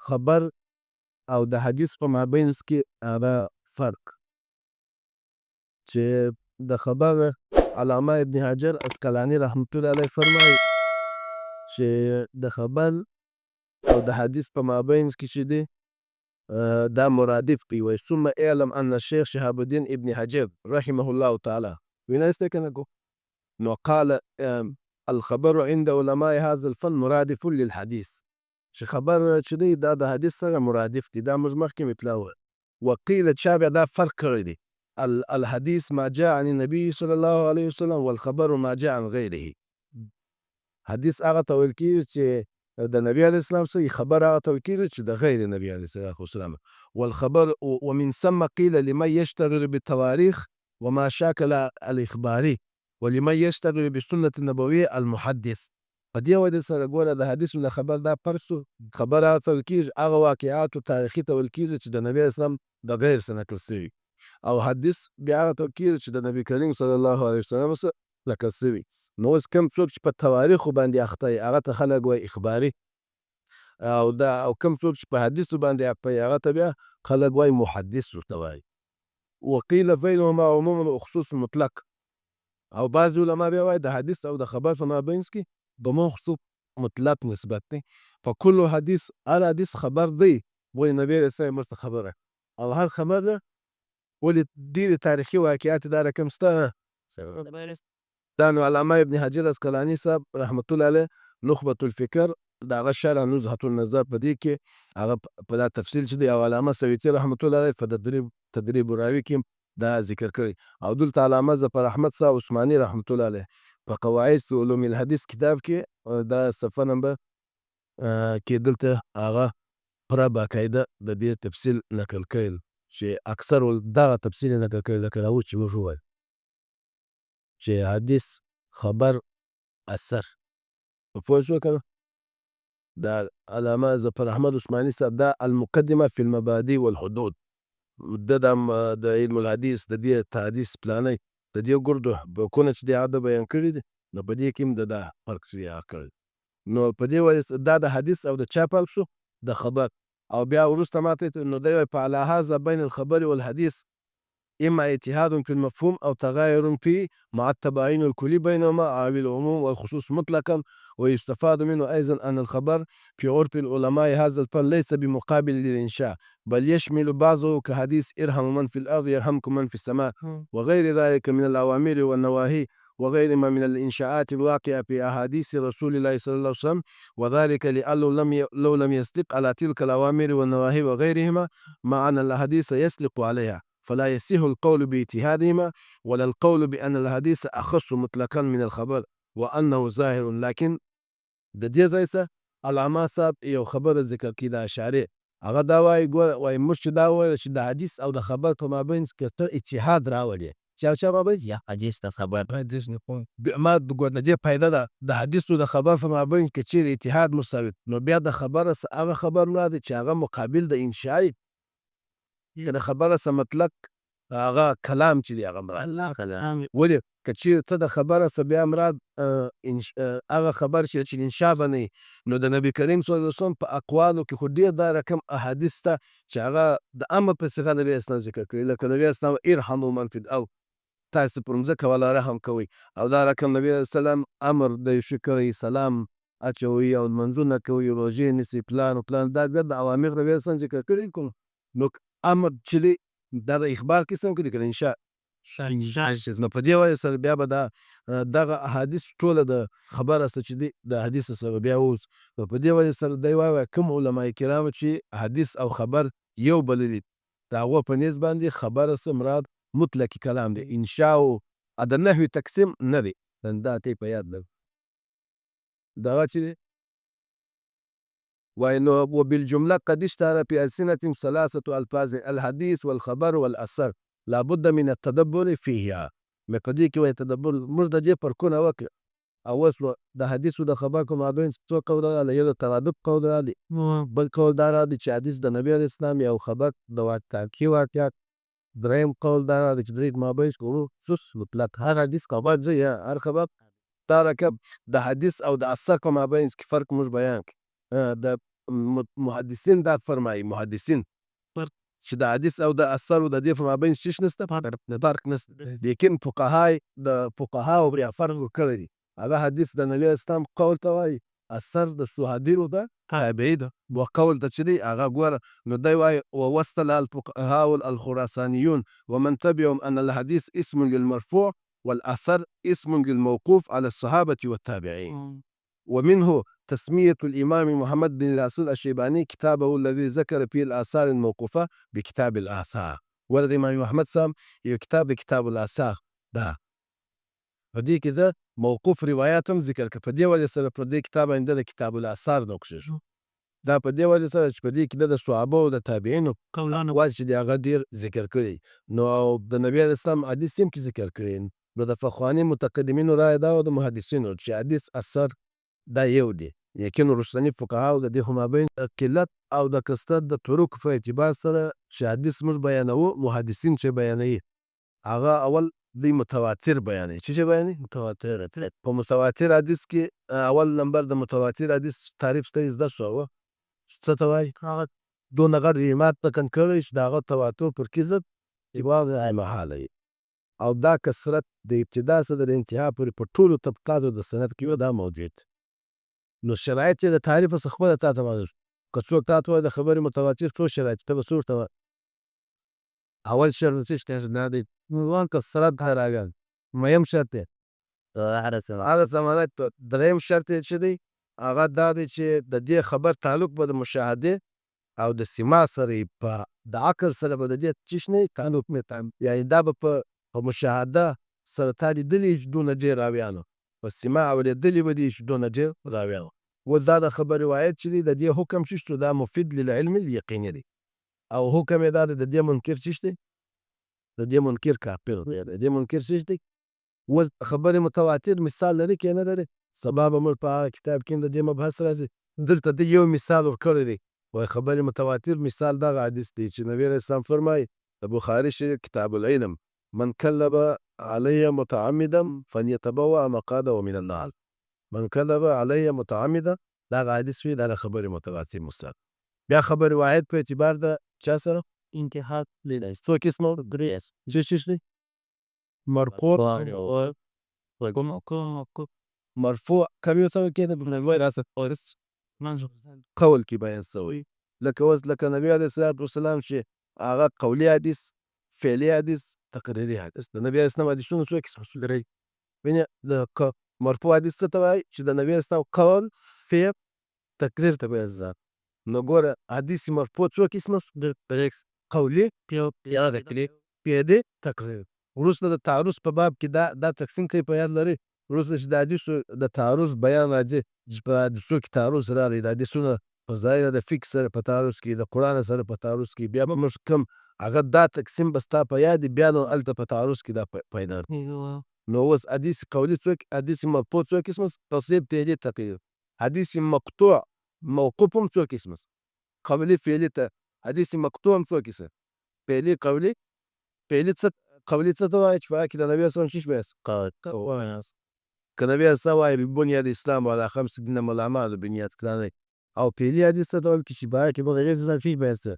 خبر او د حدیث په مابینځ کې هغه فرق چې د خبر علامه ابن حجر اسقلاني رحمت الله علیه فرمایي چې د خبر او د حدیث په مابینځ کې چې دی دا مرادف دی. وایي ثم اعلم ان الشیخ شهاب الدین ابن حجر رحمه الله تعالی وینایسته کنه کو نو قال الخبر عند علماء هذا الفن مرادف للحديث چې خبر چې دی دا د حدیث سره مرادف دی. دا موږ مخکې مطلع وقیل چا بیا دا فرق کړی دی الحديث ما جاء عن النبي صلی الله علیه وسلم والخبر ما جاء عن غیره. حدیث هغه ته ویل کېږي چې د نبی علیه السلام څخه خبر هغه ته ویل کېږي چې د غیر نبی علیه السلام. والخبر ومن ثم قيل لمن يشتغل بالتواريخ وما شاكل الاخباري ولمن يشتغل بالسنه النبويه المحدث. په دې وجه سره ګوره د حدیثو نه خبر دا فرق شو. خبر هغه ته ویل کېږي هغه واقعاتو تاریخي ته ویل کېږي چې د نبی علیه السلام د غیر څخه نقل شوي او حدیث بیا هغه ته ویل کېږي چې د نبي کریم صلی الله علیه وسلم څخه نقل شوي. نو اوس کوم څوک چې په تواریخو باندې اخته وي هغه ته خلک وایي اخباري او کوم څوک چې په حدیثو باندې اخته وي هغه ته بیا خلک وایي محدث ورته وایي. وقیل بینهما عموم و خصوص مطلق او بعض علما بیا وایي د حدیث او د خبر په مابینځ کې عموم خصوص مطلق نسبت دی. فکل حدیث هر حدیث خبر دی وایي نبی علیه السلام ورته خبره او هر خبر ده ولې ډېرې تاریخي واقعات دا رقم شته. دا نو علامه ابن حجر اسقلاني صاحب رحمت الله علیه نخبة الفکر د هغه شرح نزهة النظر په دې کې هغه په دا تفصیل چې دی او علامه سیوطي رحمت الله علیه په تدریب راوي کې دا ذکر کړی او دلته علامه ظفر احمد صاحب عثماني رحمت الله علیه په قواعد علوم الحدیث کتاب کې دا صفحه نمبر کې دلته هغه پوره باقاعده د دې تفصیل نقل کړی چې اکثر دغه تفصیل نقل کړی لکه راوځي چې موږ ووایو چې حدیث خبر اثر په پوه شو کنه. دا علامه ظفر احمد عثماني صاحب دا المقدمه فی المبادئ والحدود د علم الحدیث د دې تحدیث پلانۍ د دې ګردو بکونه چې دی هغه بیان کړي دي نو په دې کې هم دا فرق چې دی هغه کړی. نو په دې وجه دا د حدیث او د چا فرق شو د خبر او بیا وروسته ماته نو دی وایي فعلى هذا بین الخبر والحديث اما اتحاد في المفهوم او تغاير فيه مع التباين الكلي بينهما او العموم والخصوص مطلقا. ويستفاد منه ايضا ان الخبر في عرف العلماء هذا الفن ليس بمقابل للانشاء بل يشمل بعضه كحديث ارحموا من في الارض يرحمكم من في السماء وغير ذلك من الاوامر والنواهي وغير ما من الانشاءات الواقعه في احاديث رسول الله صلى الله عليه وسلم وذلك لأنه لو لم يصدق على تلك الاوامر والنواهي وغيرهما مع ان الاحاديث يسلق عليها فلا يصح القول باجتهادهما ولا القول بأن الحديث أخص مطلقا من الخبر وأنه ظاهر. لكن د دې ځای څخه علامه صاحب یو خبره ذکر کړي د اشعري هغه دا وایي ګوره وایي موږ چې دا وویل چې د حدیث او د خبر په مابینځ کې ته اتحاد راولې چې چا مابینځ یا حدیث د خبر ما ګوره د دې فایده ده د حدیث او د خبر په مابینځ کې چیرې اتحاد مساوي نو بیا د خبره هغه خبر مراد چې هغه مقابل د انشاء که د خبره څه مطلق هغه کلام چې دی هغه مراد ولې که چیرې ته د خبره څه بیا مراد هغه خبر چې انشاء به نه وي نو د نبي کریم صلی الله علیه وسلم په اقوالو کې خو ډېر دا رقم احادیث ته چې هغه د امر په صيغه نبي اسلام ذکر کړي لکه نبي اسلام ارحموا من فی الارض تاسو پر مځکه والا رحم کوئ او دا رقم نبي علیه السلام امر د شکر سلام اچوي او لمونځونه کوي روژې نیسي پلان دا بیا د اوامر نبي اسلام ذکر کړي نو امر چې دی دا د اخبار قسم کې دی که د انشاء نو په دې وجه سره بیا به دغه احادیث ټوله د خبره څه چې دی د حدیث سره بیا اوس نو په دې وجه سره دی وایي کوم علما کرامو چې حدیث او خبر یو بللي د هغو په نیز باندې خبره څه مراد مطلقي کلام دی انشاء او د نحوي تقسیم نه دی دا ته په یاد لرو دغه چې دی وإنه وبالجملة قد اشتهر في ألسنة ثلاثة ألفاظ الحديث والخبر والأثر لابد من التدبر فيها. مقدي کې وایي تدبر موږ د دې فرقونه وکړو او اوس د حدیث او د خبر په مابین څو قول راغلی یو د ترادف قول راغلی بل قول دا راغلی چې حدیث د نبي علیه السلام او خبر د تاریخي واقعات دریم قول دا راغلی چې د دې مابین خصوص مطلق هر حدیث خبر دی یا هر خبر دا رکب د حدیث او د اثر په مابین کې فرق موږ بیان کړو. د محدثین دا فرمایي محدثین چې د حدیث او د اثر او د دې په مابین څه نشته فرق نشته لیکن د فقهاو بیا فرق کړی دی هغه حدیث د نبي اسلام قول ته وایي اثر د صحابیو ده تابعي ده وقول ته چې دی هغه ګوره نو دی وایي ووصل الفقهاء الخراسانيون ومن تبعهم ان الحديث اسم للمرفوع والاثر اسم للموقوف على الصحابه والتابعين ومنه تسمية الإمام محمد بن الحسن الشيباني كتابه الذي ذكر فيه الآثار الموقوفة بكتاب الآثار ولد الإمام محمد سام كتاب الآثار ده فدي كده موقوف رواياتهم ذكر فدي وجه سره فدي كتاب عنده كتاب الآثار نوکشش دا په دې وجه سره چې په دې کې د صحابه او د تابعینو قولونه چې د هغه ډېر ذکر کړي نو د نبي اسلام حدیث هم کې ذکر کړي نو د فقهاني متقدمینو رایه دا او د محدثینو چې حدیث اثر دا یو دی لیکن وروستني فقهاو د دې مابین قلت او د کثرت د طرق په اعتبار سره چې حدیث موږ بیانوو محدثین چې بیانوي هغه اول دی متواتر بیانوي چې بیانوي متواتر په متواتر حدیث کې اول نمبر د متواتر حدیث تعریف ته زده شو څه ته وایي هغه دونه غټ ریمات نقل کړی چې د هغه تواتر پر کذب عبارت محاله او دا کثرت د ابتدا څخه د انتها پورې په ټولو طبقاتو د سند کې دا موجود نو شرایط د تعریف څخه خپله تا ته معلوم که څوک تا ته وایي د خبرې متواتر څو شرایط ته به څه ورته وایي اول شرط چې دا دی نو کثرت راغلی مهم شرط دی هغه ضمانت دریم شرط چې دی هغه دا دی چې د دې خبر تعلق به د مشاهده او د سماع سره په د عقل سره به د دې څه نه تعلق نه یعنی دا به په مشاهده سره تا لیدلي چې دونه ډېر راویانو په سماع او لیدلي به دي چې دونه ډېر راویانو و دا د خبر روایت چې دی د دې حکم چې دا مفید للعلم الیقیني دی او حکم یې دا دی د دې منکر چې دی د دې منکر کافر دی د دې منکر چې دی و خبر متواتر مثال لري کې نه لري سبا به موږ په کتاب کې د دې مبحث راځي دلته د یو مثال ورکړی دی و خبر متواتر مثال دغه حدیث دی چې نبی علیه السلام فرمایي د بخاري شریف کتاب العلم من کذب علی متعمدا فلیتبوأ مقعده من النار من کذب علی متعمدا دغه حدیث وی دغه خبر متواتر مثال بیا خبر روایت په اعتبار د چا سره انتها لیدای څو قسمه درې چې مرفوع مرفوع کوم یو څه کې د نبی راسه قول کې بیان شوی لکه اوس لکه نبی علیه الصلاة والسلام چې هغه قولي حدیث فعلي حدیث تقریري حدیث د نبی اسلام حدیثونه څو قسم درې ویني د مرفوع حدیث ته وایي چې د نبی اسلام قول فعل تقریر ته بیان ځان نو ګوره حدیث مرفوع څو قسمه درې قولي فعلي تقریر وروسته د تعرض په باب کې دا تقسیم کوي په یاد لري وروسته چې د حدیثو د تعرض بیان راځي چې په حدیثو کې تعرض راغلی د حدیثونه په ظاهره د فقه سره په تعرض کې د قرآن سره په تعرض کې بیا به موږ کوم هغه دا تقسیم به ستا په یاد بیا نو هلته په تعرض کې دا پیدا نو اوس حدیث قولي څو حدیث مرفوع څو قسمه تصریح فعلي تقریر حدیث مقطوع موقوف هم څو قسمه قولي فعلي ته حدیث مقطوع هم څو قسمه فعلي قولي فعلي څه قولي څه ته وایي چې په هغه کې د نبي اسلام څه بیان که نبی اسلام وایي بنیاد اسلام علی خمس انما الاعمال بالنیات کړی او فعلي حدیث ته ډول کې چې په هغه کې به غیر اسلام څه بیان څه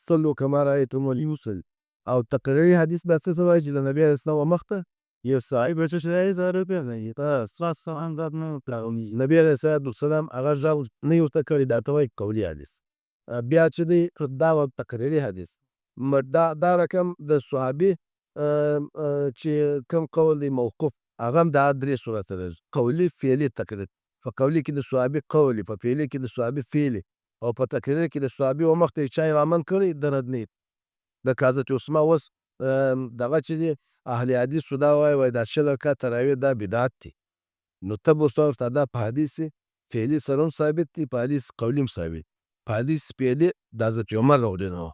صلو کما رأیتمونی اصلي او تقریري حدیث به څه ته وایي چې د نبي اسلام مخته یو صاحب چې زاره پیژني تاسو هم دا نه نبی علیه السلام هغه ځاو نه یو ته کړی دا ته وایي قولي حدیث بیا چې دی دا تقریري حدیث دا رقم د صحابي چې کوم قول دی موقوف هغه هم دا درې صورته لري قولي فعلي تقریر په قولي کې د صحابي قولي په فعلي کې د صحابي فعلي او په تقریر کې د صحابي ومخته چا یې عمل کړی د رد نه د حضرت عثمان اوس دغه چې دی اهل حدیثو دا وایي دا 6 رکعات تراویح دا بدعت دی نو ته به ورته دا په حدیث فعلي سره هم ثابت دی په حدیث قولي هم ثابت په حدیث فعلي د حضرت عمر راوړی نه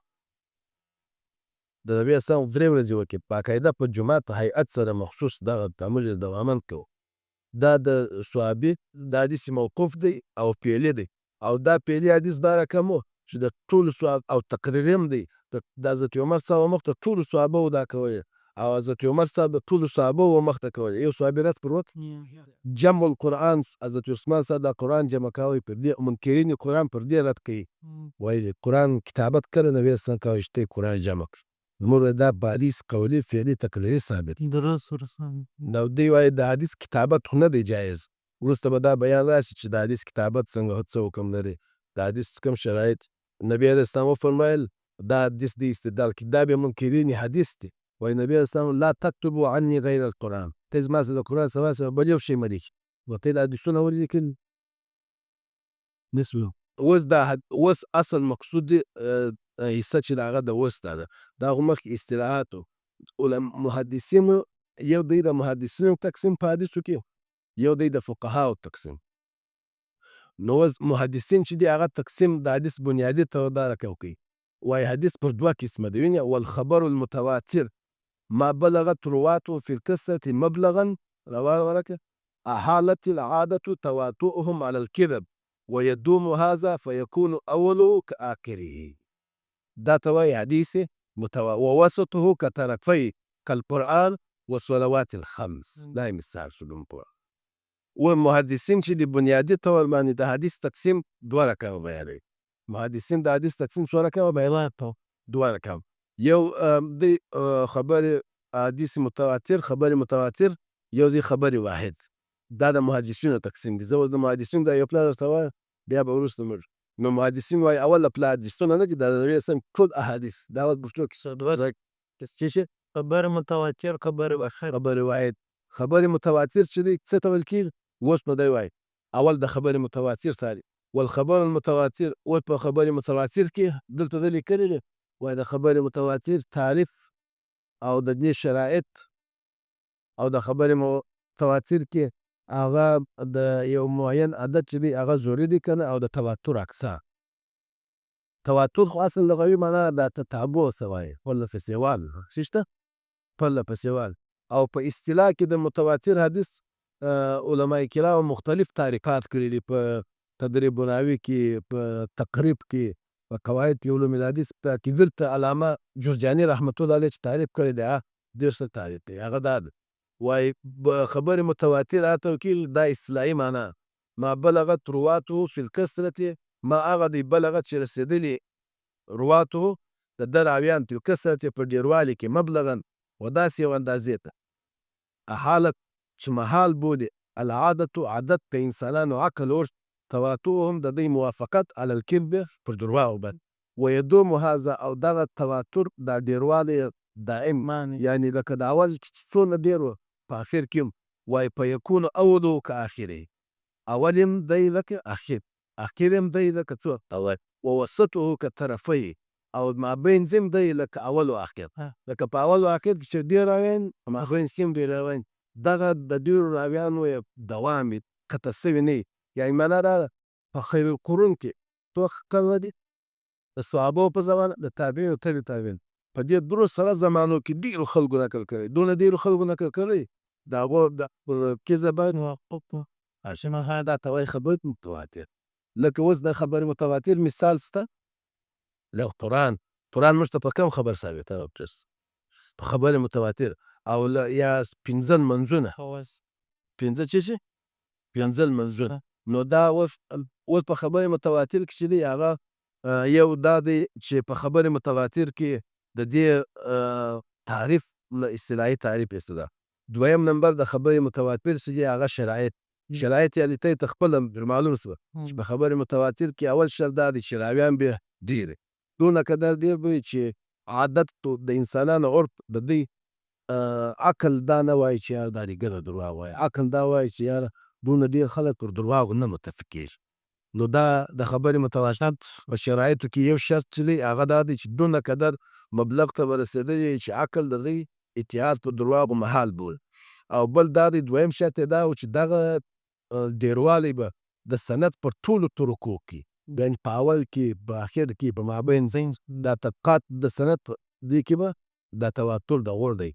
د نبی اسلام درې ورځې وکړي باقاعده په جومات هیئت سره مخصوص دغه تعامل د عمل کوو دا د صحابي د حدیث موقوف دی او فعلي دی او دا فعلي حدیث دا رقم و چې د ټولو او تقریر هم دی د حضرت عمر صاحب مخته ټولو صحابه دا کوي او حضرت عمر صاحب د ټولو صحابه و مخته کولی. یو صحابي رد پر وکړ جمع القرآن، حضرت عثمان صاحب دا قرآن جمع کوی، پر دې منکرین قرآن پر دې رد کوي، وایي قرآن کتابت کړی نبي اسلام کوي چې ته قرآن جمع کړ. زموږ دا په حدیث قولي فعلي تقریري ثابت نو دی وایي د حدیث کتابت خو نه دی جایز. وروسته به دا بیان راشي چې د حدیث کتابت څنګه څه حکم لري، د حدیث کوم شرایط. نبي علیه السلام وفرمایل دا حدیث د استدلال کتاب منکرین حدیث دی، وایي نبي علیه السلام لا تکتبوا عني غیر القرآن، ته زما سره د قرآن سوا سره بل یو شی مه لیکئ. نو ته دا حدیثونه ولې لیکلي نسو. اوس اصل مقصود دی حصه چې د هغه د اوس دا ده، دا خو مخکې اصطلاحات و. محدثینو یو دی د محدثینو تقسیم په حدیثو کې، یو دی د فقهاو تقسیم. نو اوس محدثین چې دی هغه تقسیم د حدیث بنیادي طور دا راکوي، وایي حدیث پر دوه قسمه دی. وینې والخبر المتواتر ما بلغت رواته في القصة مبلغا رواه ورکه أحالت العادة تواتؤهم على الكذب ويدوم هذا فيكون أوله كآخره. دا توای حدیث ووسطه كطرفي كالقرآن والصلوات الخمس. دا مثال شدون پوه. و محدثین چې د بنیادي طور باندې د حدیث تقسیم دوه رقمه بیانوي. محدثین د حدیث تقسیم څو رقمه بیانوي؟ دوه رقم. یو د خبر حدیث متواتر، خبر متواتر، یو دی خبر واحد. دا د محدثینو تقسیم دی. زه اوس د محدثینو دا یو پلا درته وایم، بیا به وروسته موږ نو محدثین وایي اول پلا حدیثونه نه دي، دا د نبي اسلام ټول احادیث دا اول پښتو کې خبر متواتر، خبر واحد، خبر واحد. خبر متواتر چې دی څه ته ویل کېږي؟ اوس به دی وایي اول د خبر متواتر تعریف. والخبر المتواتر اوس په خبر متواتر کې دلته ده لیکلي دي، وایي د خبر متواتر تعریف او د دې شرایط، او د خبر متواتر کې هغه د یو معین عدد چې دی هغه ضروري دی که نه، او د تواتر اقسام. تواتر خو اصل لغوي معنا د تتابع څه وایي، پرله پسې وال څه شته پرله پسې وال. او په اصطلاح کې د متواتر حدیث علما کرام مختلف تعریفات کړي دي، په تدریب راوي کې، په تقریب کې، په قواعد علوم الحدیث کې. دلته علامه جرجاني رحمت الله علیه چې تعریف کړی دی ډېر ښه تعریف دی. هغه دا ده وایي خبر متواتر هغه توکیل دا اصطلاحي معنا ما بلغت رواته فی الکثرة، ما هغه دی بلغت چې رسېدلي رواته د ده راویان فی الکثرة په ډېروالي کې مبلغا و داسې یو اندازې ته حالت چې محال بولي العادت عادت د انسانانو عقل اوس تواترهم د دوی موافقت علی الکذب پر درواغو باندې ویدوم هذا او دغه تواتر دا ډېروالی دائم یعنی لکه د اول څونه ډېر و په اخر کې هم وایي فیکون اولو که آخره، اول هم دی لکه اخر، اخر هم دی لکه څو ووسطه که طرفی، او مابین هم دی لکه اول و اخر. لکه په اول و اخر کې چې ډېر راویان په مابین کې هم ډېر راویان، دغه د ډېرو راویانو دوام یې قطع سوی نه وي. یعنې معنا دا ده په خیر القرون کې څو قرنه دي د صحابو په زمانه، د تابعین او تبع تابعین، په دې درو سره زمانو کې ډېرو خلکو نقل کړی، دونه ډېرو خلکو نقل کړی د هغو د کذب باندې موقف عشان دا ته وایي خبر متواتر. لکه اوس د خبر متواتر مثال شته له قرآن موږ ته په کوم خبر ثابته په خبر متواتر، او یا پنځه لمونځونه، پنځه څه شي پنځه لمونځونه. نو دا اوس په خبر متواتر کې چې دی هغه یو دا دی چې په خبر متواتر کې د دې تعریف اصطلاحي تعریف یې څه ده. دویم نمبر د خبر متواتر چې دی هغه شرایط یعنې ته خپله معلوم شوه چې په خبر متواتر کې اول شرط دا دی چې راویان بیا ډېر دونه قدر ډېر به وي چې عادت د انسانانو عرف د دوی عقل دا نه وایي چې یاره دا ریګه درواغ وایي، عقل دا وایي چې یاره دونه ډېر خلک پر درواغو نه متفق کېږي. نو دا د خبرې متواتر په شرایطو کې یو شرط چې دی هغه دا دی چې دونه قدر مبلغ ته به رسېدلی چې عقل د دوی اتحاد پر درواغو محال بول. او بل دا دی دویم شرط یې دا و چې دغه ډېروالی به د سند پر ټولو طرقو کې، یعنې په اول کې، په اخر کې، په مابین دا طبقات د سند دې کې به دا تواتر د غور دی.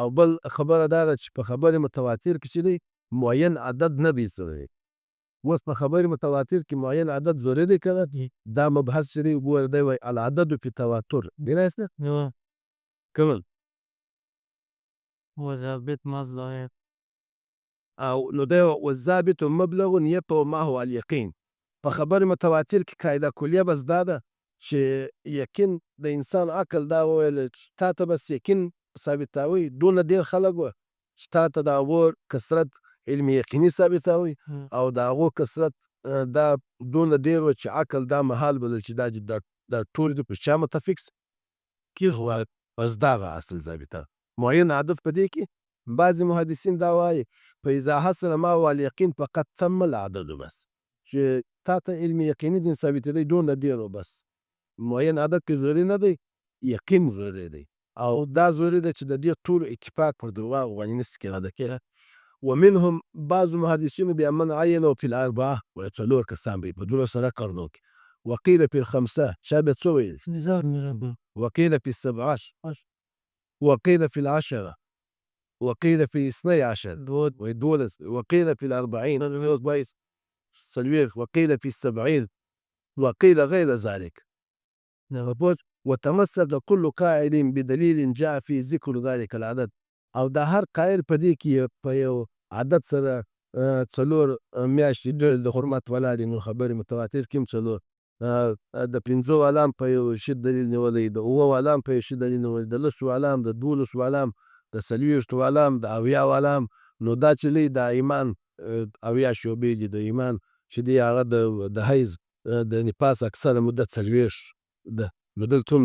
او بل خبره دا ده چې په خبر متواتر کې چې دی معین عدد نه دی ضروري. اوس په خبر متواتر کې معین عدد ضروري دی که نه، دا مبحث چې دی وګوره دی وایي العدد فی تواتر بینایست نه کومل وثابت مصدر. او نو دی والثابت مبلغ یطغ معه اليقین. په خبر متواتر کې قاعده کلیه بس دا ده چې یقین د انسان عقل دا وویل چې تا ته بس یقین ثابتاوي دونه ډېر خلک وه چې تا ته د هغو کثرت علم یقیني ثابتاوي او د هغو کثرت دا دونه ډېر وه چې عقل دا محال بلل چې دا ټول دې پر چا متفق سي کیږي بس دغه اصل ثابته. معین عدد په دې کې بعضې محدثین دا وایي فاذا حصل معه اليقین فقد تم العدد بس چې تا ته علم یقیني دین ثابتېدی دونه ډېر و بس معین عدد کې ضروري نه دی یقین ضروري دی او دا ضروري ده چې د دې ټولو اتفاق پر درواغو باندې نسي اراده کېدی. ومنهم بعضو محدثینو بیا من عینه فی الاربعه وایي څلور کسان به یې په 12 قرنو کې وقیل فی الخمسه چا بیا څه ویل وقیل فی السبعه وقیل فی العشره وقيل في 12 ودولس وقيل في 40 سلوير وقيل في 70 وقيل غير ذلك. وتمسك كل قائل بدليل جاء في ذكر ذلك العدد او دا هر قائل په دې کې په یو عدد سره څلور میاشتې د حرمت ولاړې نو خبرې متواتر کې هم څلور د 5 علام په یو شي دلیل نیولی د 9 علام په یو شي دلیل نیولی د 10 علام د 12 علام د 40 علام د 80 علام نو دا چې لوی د ایمان 80 شعبې دي د ایمان چې دی هغه د حیض د نفاس اکثره مدت 40 ده نو دلته هم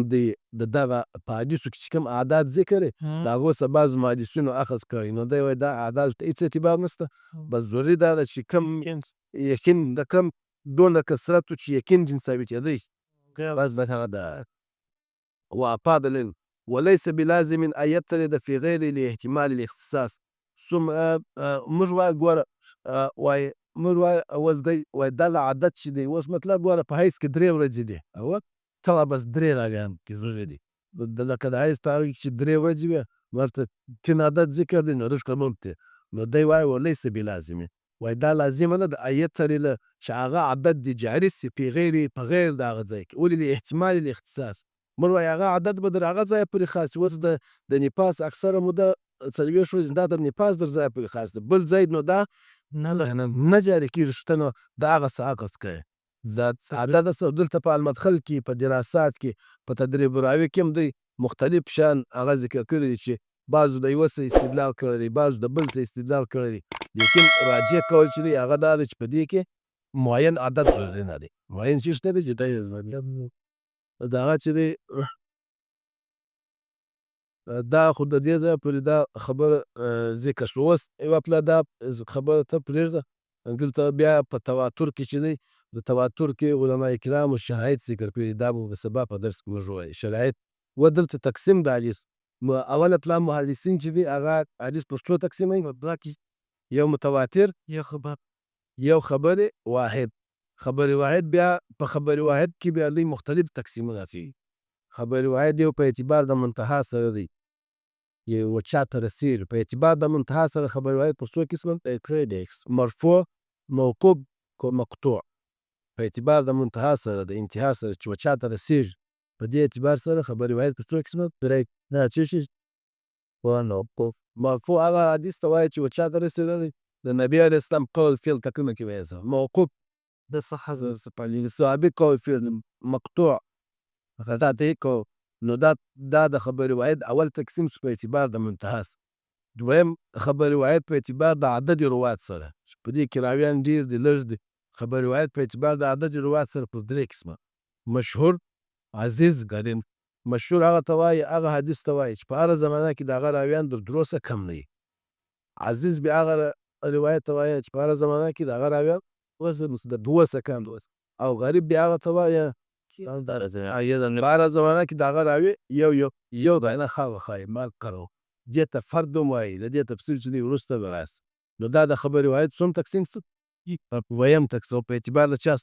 د دغه په حدیثو کې چې کوم اعداد ذکر دی د هغو څخه بعضو محدثینو اخذ کړی نو دی وایي دا اعداد ته هېڅ اعتبار نشته بس ضروري دا ده چې کوم یقین د کوم دونه کثرت و چې یقین جن ثابتېدی بس دغه ده. وافاد العلم وليس بلازم ان يطرد في غير لاحتمال الاختصاص ثم موږ وایو ګوره وایي موږ وایو اوس دی وایي دغه عدد چې دی اوس مطلب ګوره په حیض کې 3 ورځې دي او ته بس 3 راویان کې ضروري دي لکه د حیض په هغه کې چې 3 ورځې وي ورته 3 عدد ذکر دی نو رشقه ممتع نو دی وایي وليس بلازم وایي دا لازمه نه ده ان يطرد چې هغه عدد دی جاري سي په غیر د هغه ځای کې ولې لاحتمال الاختصاص موږ وایو هغه عدد به در هغه ځای پورې خاص اوس د نفاس اکثره موده 40 ورځې دا در نفاس در ځای پورې خاص ده بل ځای نو دا نه جاري کېږي شته نو د هغه څه عکس کوي دا عدد څه دلته په المدخل کې په دراسات کې په تدریب راوي کې هم دی مختلف شان هغه ذکر کړي دي چې بعضو د یوه څه استدلال کړی دی بعضو د بل څه استدلال کړی دی لیکن راجع کول چې دی هغه دا دی چې په دې کې معین عدد ضروري نه دی معین شي شته دی چې دی د هغه چې دی دا خو د دې ځایه پورې دا خبره ذکر شوه اوس یوه پله دا خبره ته پرېږده دلته بیا په تواتر کې چې دی د تواتر کې علما کرامو شرایط ذکر کړي دي دا به د سبا په درس کې موږ ووایو شرایط و دلته تقسیم د حدیث اوله پله محدثین چې دي هغه حدیث په څو تقسیموي یو متواتر یو خبر واحد خبر واحد بیا په خبر واحد کې بیا لوی مختلف تقسیمونه دي خبر واحد یو په اعتبار د منتها سره دی یو چا ته رسیږي په اعتبار د منتها سره خبر واحد په څو قسمه مرفوع موقوف مقطوع په اعتبار د منتها سره د انتها سره چې چا ته رسیږي په دې اعتبار سره خبر واحد په څو قسمه نه چې شي مرفوع هغه حدیث ته وایي چې چا ته رسېدلی د نبي علیه السلام قول فعل ته کومه کې وایي موقوف د صحابي قول فعل مقطوع غدا ته کو نو دا د خبر واحد اول تقسیم په اعتبار د منتهاس دویم خبر واحد په اعتبار د عدد روات سره په دې کې راویان ډیر دي لږ دي خبر واحد په اعتبار د عدد روات سره په درې قسمه مشهور عزیز غریب مشهور هغه ته وایي هغه حدیث ته وایي چې په هره زمانه کې د هغه راویان در 2 څخه کم نه وي عزیز بیا هغه روایت ته وایي چې په هره زمانه کې د هغه راویان د 2 څخه کم او غریب بیا هغه ته وایي په هره زمانه کې د هغه راوي یو دی نه ښایي مال کړو دې ته فرد هم وایي د دې تفصیل چې دی وروسته به راسي نو دا د خبرې واحد څوم تقسیم شو ویم تقسیم په اعتبار د چا